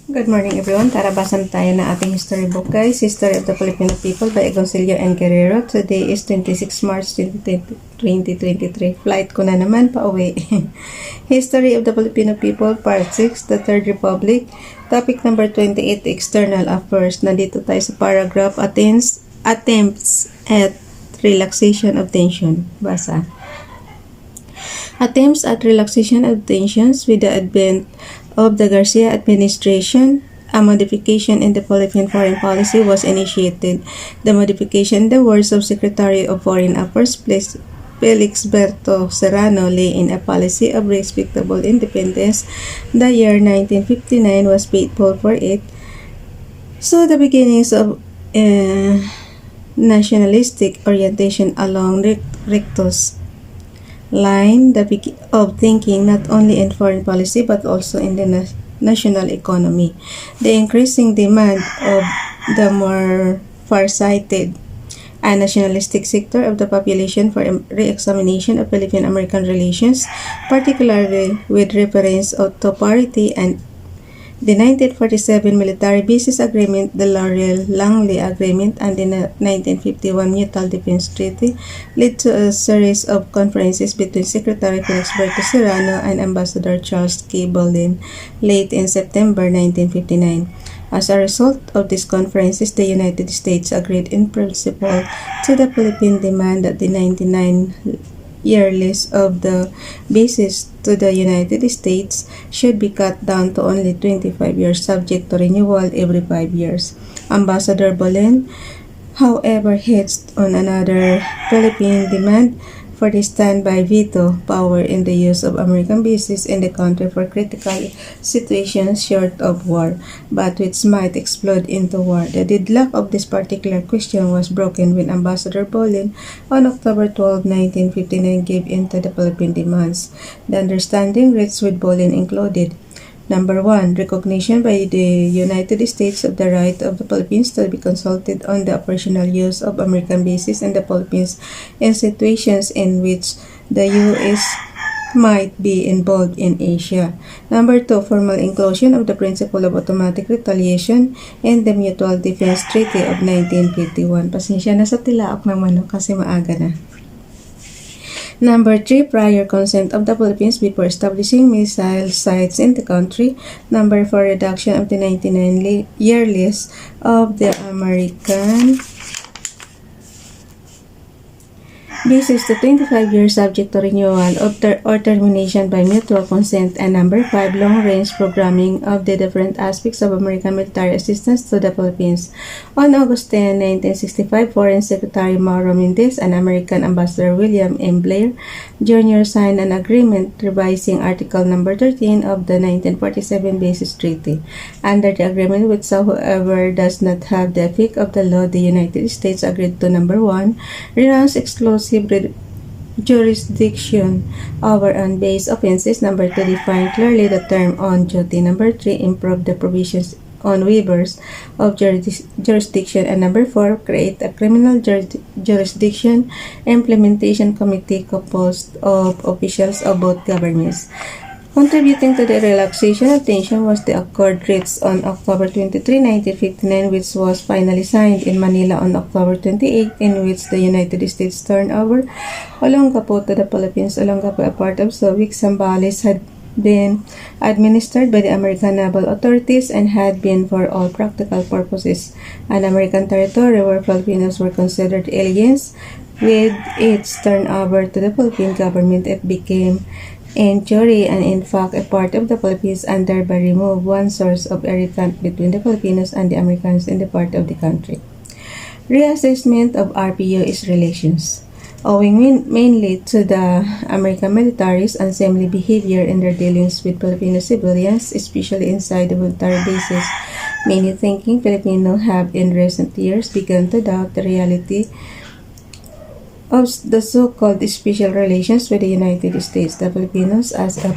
Good morning everyone. Tara, basan tayo ng ating history book guys. History of the Filipino People by Agoncillo and Guerrero. Today is 26 March 2023. Flight ko na naman pa uwi. History of the Filipino People Part 6, the Third Republic. Topic number 28, External Affairs. Nandito tayo sa paragraph attempts at relaxation of tension. Basa. Attempts at relaxation of tensions with the advent of the Garcia administration, a modification in the Philippine foreign policy was initiated. The modification, in the words of Secretary of Foreign Affairs Felix Berto Serrano, lay in a policy of respectable independence. The year 1959 was fateful for it. So the beginnings of nationalistic orientation along rectus line of thinking not only in foreign policy but also in the national economy. The increasing demand of the more far-sighted and nationalistic sector of the population for re-examination of Philippine-American relations, particularly with reference to parity and the 1947 Military Bases Agreement, the Laurel-Langley Agreement, and the 1951 Mutual Defense Treaty led to a series of conferences between Secretary Felix Berto Serrano and Ambassador Charles K. Bolin late in September 1959. As a result of these conferences, the United States agreed in principle to the Philippine demand that the 99-year lease of the bases to the United States should be cut down to only 25 years, subject to renewal every 5 years. Ambassador Bolin, however, hits on another Philippine demand for the standby veto power in the use of American bases in the country for critical situations short of war, but which might explode into war. The deadlock of this particular question was broken when Ambassador Bolin, on October 12, 1959, gave in to the Philippine demands. The understanding reached with Bolin included: Number 1. Recognition by the United States of the right of the Philippines to be consulted on the operational use of American bases in the Philippines in situations in which the U.S. might be involved in Asia. Number 2. Formal inclusion of the principle of automatic retaliation in the Mutual Defense Treaty of 1951. Pasensya na sa tilaok ng manok kasi maaga na. Number 3. Prior consent of the Philippines before establishing missile sites in the country. Number 4. Reduction of the 99-year lease of the American bases to 25 years subject to renewal or termination by mutual consent. And number 5. Long-range programming of the different aspects of American military assistance to the Philippines. On August 10, 1965, Foreign Secretary Mauro Mendez and American Ambassador William M. Blair Jr. signed an agreement revising Article Number 13 of the 1947 Bases Treaty. Under the agreement, whoever does not have the effect of the law, the United States agreed to: Number 1. Renounce exclusive jurisdiction over on-base offenses. Number 2. Define clearly the term on duty. Number 3. Improve the provisions on waivers of jurisdiction. And number 4. Create a criminal jurisdiction implementation committee composed of officials of both governments. Contributing to the relaxation of tension was the accord reached on October 23, 1959, which was finally signed in Manila on October 28, in which the United States turned over Olongapo to the Philippines. Olongapo, a part of Soviet Zambales, had been administered by the American naval authorities and had been, for all practical purposes, an American territory where Filipinos were considered aliens. With its turnover to the Philippine government, it became in theory and in fact a part of the Philippines, and thereby remove one source of irritant between the Filipinos and the Americans in the part of the country. Reassessment of RPU's relations. Owing mainly to the American military's unseemly behavior in their dealings with Filipino civilians, especially inside the military bases, many thinking Filipinos have in recent years begun to doubt the reality of the so-called special relations with the United States. The Filipinos, as a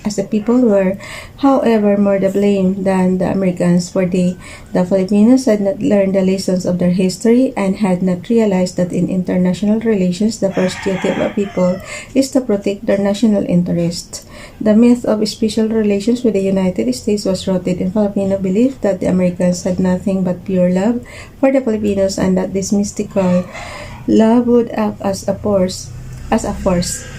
as a people were, however, more to blame than the Americans, for the Filipinos had not learned the lessons of their history and had not realized that in international relations, the first duty of a people is to protect their national interests. The myth of special relations with the United States was rooted in Filipino belief that the Americans had nothing but pure love for the Filipinos and that this mystical love would act as a force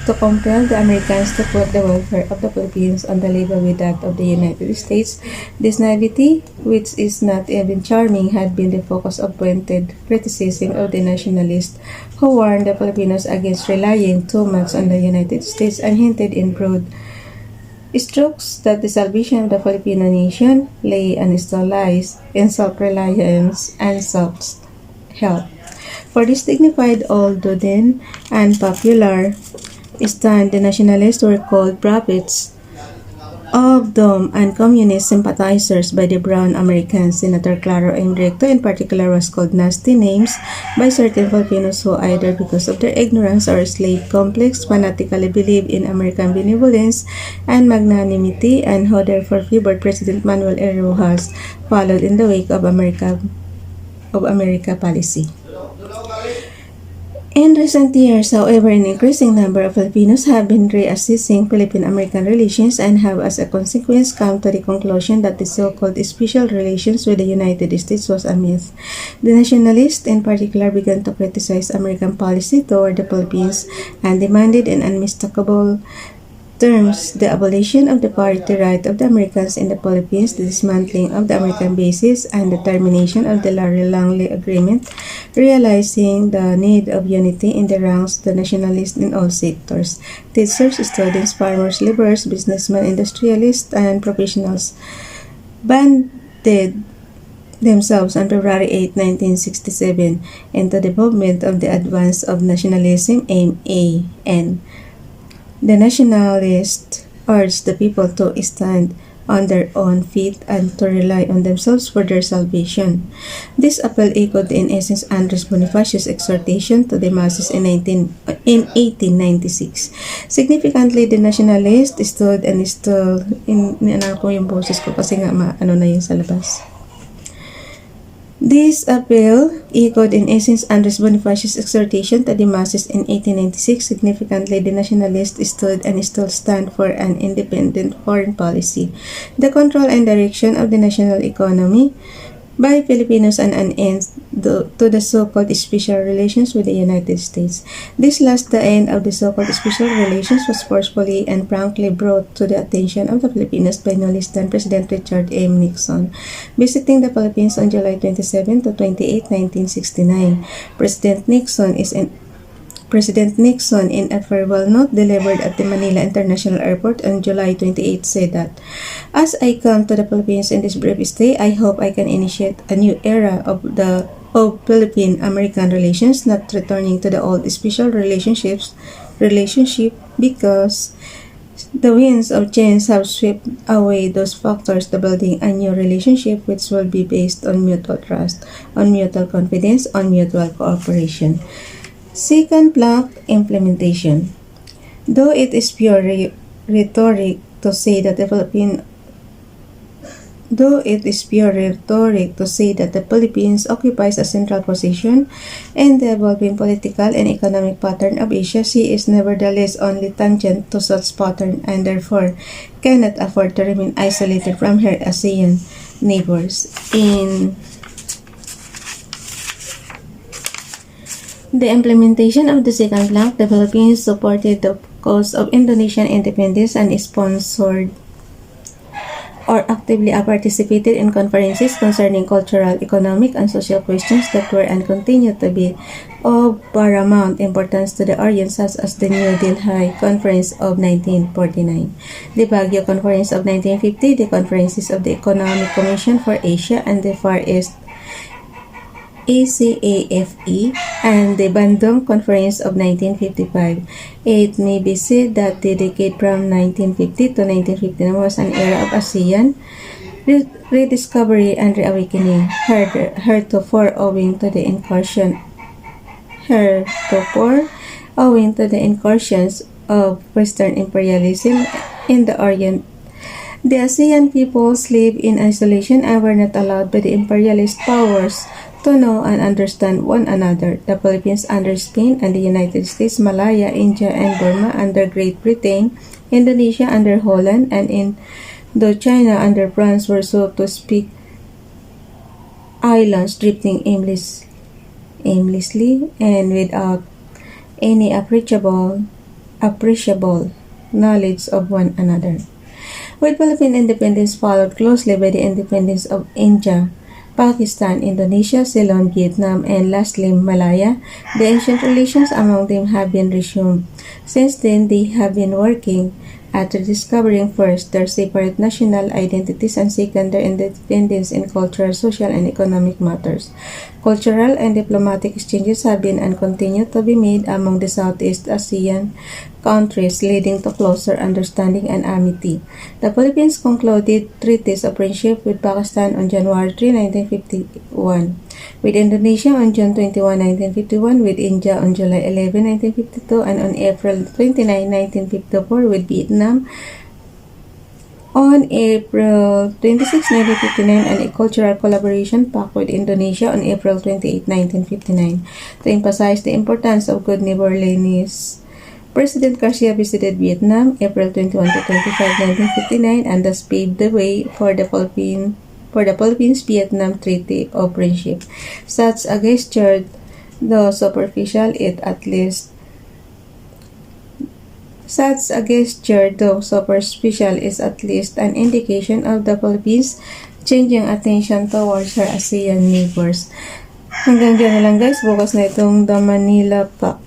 to compel the Americans to put the welfare of the Philippines on the level with that of the United States. This naivety, which is not even charming, had been the focus of pointed criticism of the nationalists who warned the Filipinos against relying too much on the United States and hinted in broad strokes that the salvation of the Filipino nation lay and still lies in self-reliance and self-help. For this dignified, although then unpopular stand, the nationalists were called prophets of doom and communist sympathizers by the brown Americans. Senator Claro M. Recto in particular was called nasty names by certain Filipinos who, either because of their ignorance or slave complex, fanatically believed in American benevolence and magnanimity, and who therefore favored President Manuel A. Rojas, followed in the wake of America policy. In recent years, however, an increasing number of Filipinos have been reassessing Philippine-American relations and have as a consequence come to the conclusion that the so-called special relations with the United States was a myth. The nationalists in particular began to criticize American policy toward the Philippines and demanded in unmistakable terms the abolition of the party right of the Americans in the Philippines, the dismantling of the American bases, and the termination of the Larry-Langley Agreement, realizing the need of unity in the ranks of the nationalists in all sectors. Teachers, students, farmers, laborers, businessmen, industrialists, and professionals banded themselves on February 8, 1967 into the movement of the Advance of Nationalism, MAN. The nationalists urged the people to stand on their own feet and to rely on themselves for their salvation. This appeal echoed in essence Andres Bonifacio's exhortation to the masses in 1896. Significantly, the nationalists stood and still ko yung boses ko kasi nga na yun sa labas. This appeal echoed in essence Andres Bonifacio's exhortation to the masses in 1896. Significantly, the nationalists stood and still stand for an independent foreign policy, the control and direction of the national economy by Filipinos, and an end to the so-called special relations with the United States. This last, the end of the so-called special relations, was forcefully and frankly brought to the attention of the Filipinos by no less than President Richard M. Nixon, visiting the Philippines on July 27 to 28, 1969. President Nixon, in a farewell note delivered at the Manila International Airport on July 28, said that, "As I come to the Philippines in this brief stay, I hope I can initiate a new era of Philippine-American relations, not returning to the old special relationship because the winds of change have swept away those factors to building a new relationship which will be based on mutual trust, on mutual confidence, on mutual cooperation." Second plank, implementation. Though it is pure rhetoric to say that the Philippines occupies a central position in the evolving political and economic pattern of Asia, she is nevertheless only tangent to such pattern and therefore cannot afford to remain isolated from her ASEAN neighbors. In the implementation of the second plank, the Philippines supported the cause of Indonesian independence and sponsored or actively participated in conferences concerning cultural, economic, and social questions that were and continue to be of paramount importance to the Orient, such as the New Delhi Conference of 1949, the Baguio Conference of 1950, the conferences of the Economic Commission for Asia and the Far East, ECAFE, and the Bandung Conference of 1955. It may be said that the decade from 1950 to 1959 was an era of ASEAN rediscovery and reawakening, heretofore owing to the incursions of Western imperialism in the Orient. The ASEAN peoples live in isolation and were not allowed by the imperialist powers to know and understand one another. The Philippines under Spain and the United States, Malaya, India, and Burma under Great Britain, Indonesia under Holland, and Indochina under France were so to speak islands drifting aimlessly and without any appreciable knowledge of one another. With Philippine independence followed closely by the independence of India, Pakistan, Indonesia, Ceylon, Vietnam, and lastly Malaya, the ancient relations among them have been resumed. Since then, they have been working at rediscovering first their separate national identities and second their independence in cultural, social, and economic matters. Cultural and diplomatic exchanges have been and continue to be made among the Southeast Asian countries, leading to closer understanding and amity. The Philippines concluded treaties of friendship with Pakistan on January 3, 1951, with Indonesia on June 21, 1951, with India on July 11, 1952, and on April 29, 1954, with Vietnam on April 26, 1959, and a cultural collaboration pact with Indonesia on April 28, 1959. To emphasize the importance of good neighborliness, President Garcia visited Vietnam April 21 to 25, 1959, and thus paved the way for the Philippines-Vietnam Treaty of Friendship. Such a gesture, though superficial, is at least an indication of the Philippines changing attention towards her ASEAN neighbors. Hanggang dyan na lang guys, bukas na itong The Manila Pact.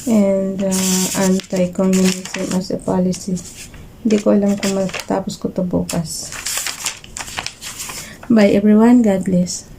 And anti-communism as a policy. Hindi ko alam kung matapos ko to bukas. Bye everyone. God bless.